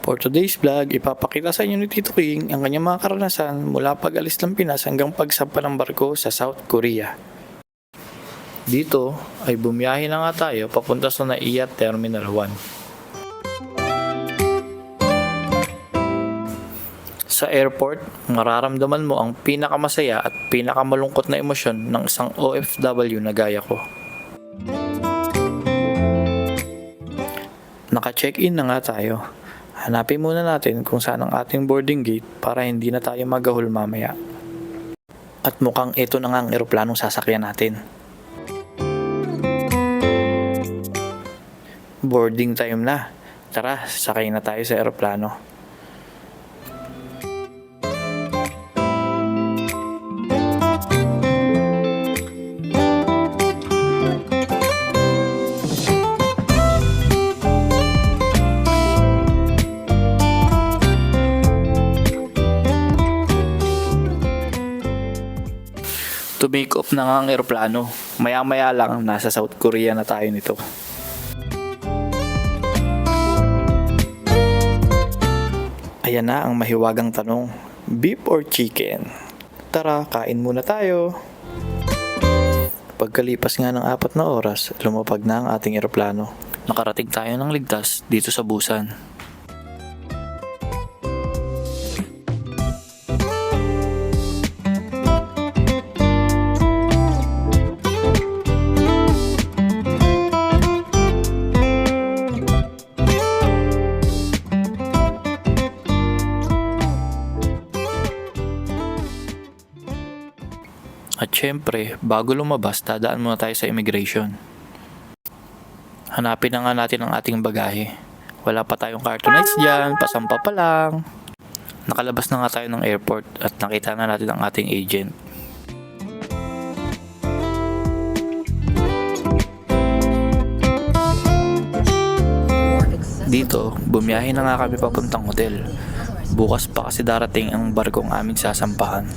For today's vlog, ipapakita sa inyo ni Tito King ang kanyang mga karanasan mula pag-alis ng Pinas hanggang pagsampa ng barko sa South Korea. Dito ay bumiyahe na nga tayo papunta sa NAIA Terminal 1. Sa airport, mararamdaman mo ang pinakamasaya at pinakamalungkot na emosyon ng isang OFW na gaya ko. Naka-check-in na nga tayo. Hanapin muna natin kung saan ang ating boarding gate para hindi na tayo magahol mamaya. At mukhang ito na nga ang eroplanong sasakyan natin. Boarding time na. Tara, sakay na tayo sa eroplano. To make off na nga ang eroplano. Maya-maya lang nasa South Korea na tayo nito. Ayan na ang mahiwagang tanong, beef or chicken? Tara, kain muna tayo. Pagkalipas nga ng 4 na oras, lumapag na ang ating eroplano. Nakarating tayo ng ligtas dito sa Busan. At syempre, bago lumabas, dadaan muna tayo sa immigration. Hanapin na nga natin ang ating bagahe. Wala pa tayong cartonites dyan, pasampa pa lang. Nakalabas na nga tayo ng airport at nakita na natin ang ating agent. Dito, bumiyahe na nga kami papuntang hotel. Bukas pa kasi darating ang barkong aming sasampahan.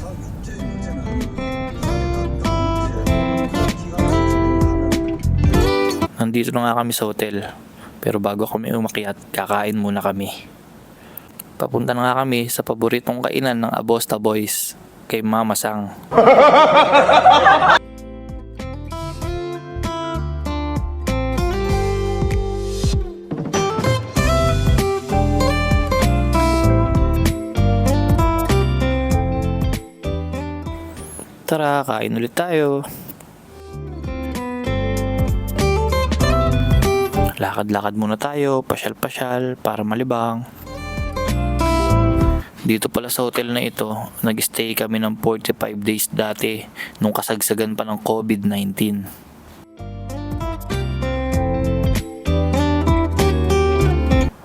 Nandito na nga kami sa hotel, pero bago kami umakyat, kakain muna kami. Papunta na nga kami sa paboritong kainan ng Abosta Boys, kay Mama Sang. Tara, kain ulit tayo. Lakad-lakad muna tayo, pasyal-pasyal para malibang. Dito pala sa hotel na ito, nag-stay kami ng 45 days dati nung kasagsagan pa ng COVID-19.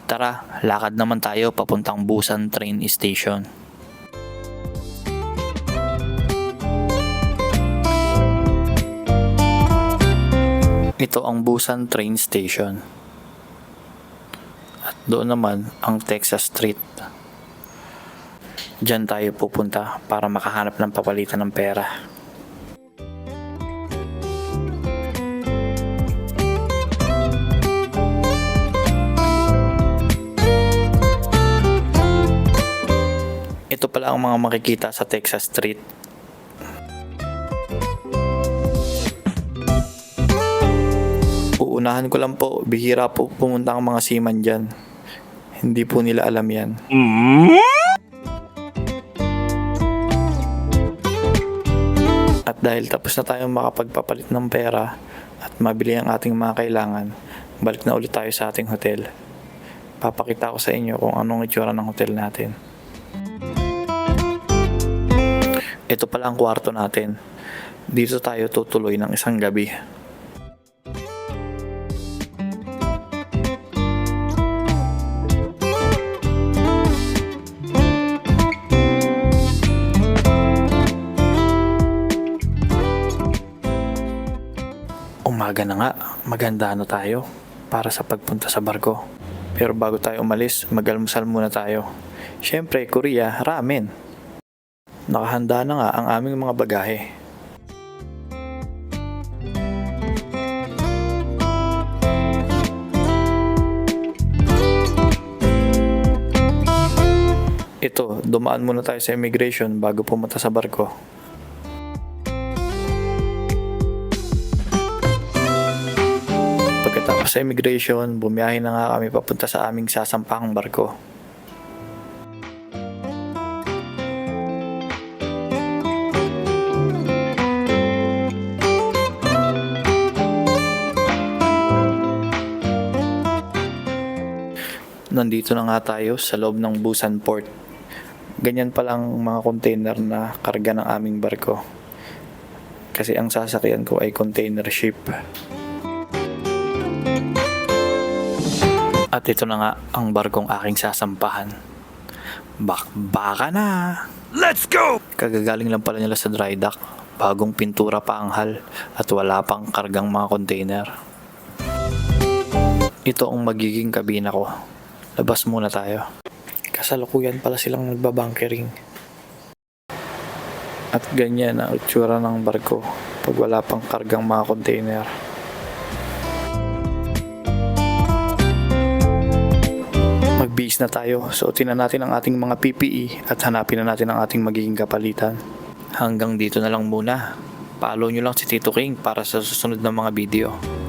Tara, lakad naman tayo papuntang Busan train station. Ito ang Busan train station. At doon naman ang Texas Street. Diyan tayo pupunta para makahanap ng papalitan ng pera. Ito pala ang mga makikita sa Texas Street. Uunahan ko lang po, bihira po pumunta ang mga seaman dyan. Hindi po nila alam yan. At dahil tapos na tayong makapagpapalit ng pera at mabili ang ating mga kailangan, balik na ulit tayo sa ating hotel. Papakita ko sa inyo kung anong itsura ng hotel natin. Ito pala ang kwarto natin. Dito tayo tutuloy ng isang gabi. Umaga na nga, maganda na tayo para sa pagpunta sa barko. Pero bago tayo umalis, mag-almusal muna tayo. Syempre, Korea, ramen. Nakahanda na nga ang aming mga bagahe. Ito, dumaan muna tayo sa immigration bago pumunta sa barko. Pagkatapos sa immigration, bumiyahe na nga kami papunta sa aming sasampahang barko. Nandito na nga tayo sa loob ng Busan Port. Ganyan palang mga container na karga ng aming barko. Kasi ang sasakyan ko ay container ship. At ito na nga ang barkong aking sasampahan. Baka na! Let's go! Kagagaling lang pala nila sa dry dock. Bagong pintura pa ang hull at wala pang kargang mga container. Ito ang magiging kabina ko. Labas muna tayo. Kasalukuyan pala silang nagbabunkering. At ganyan ang itsura ng barko pag wala pang kargang mga container. Magbihis na tayo. Suotin na natin ang ating mga PPE at hanapin na natin ang ating magiging kapalitan. Hanggang dito na lang muna. Follow nyo lang si Tito King para sa susunod na mga video.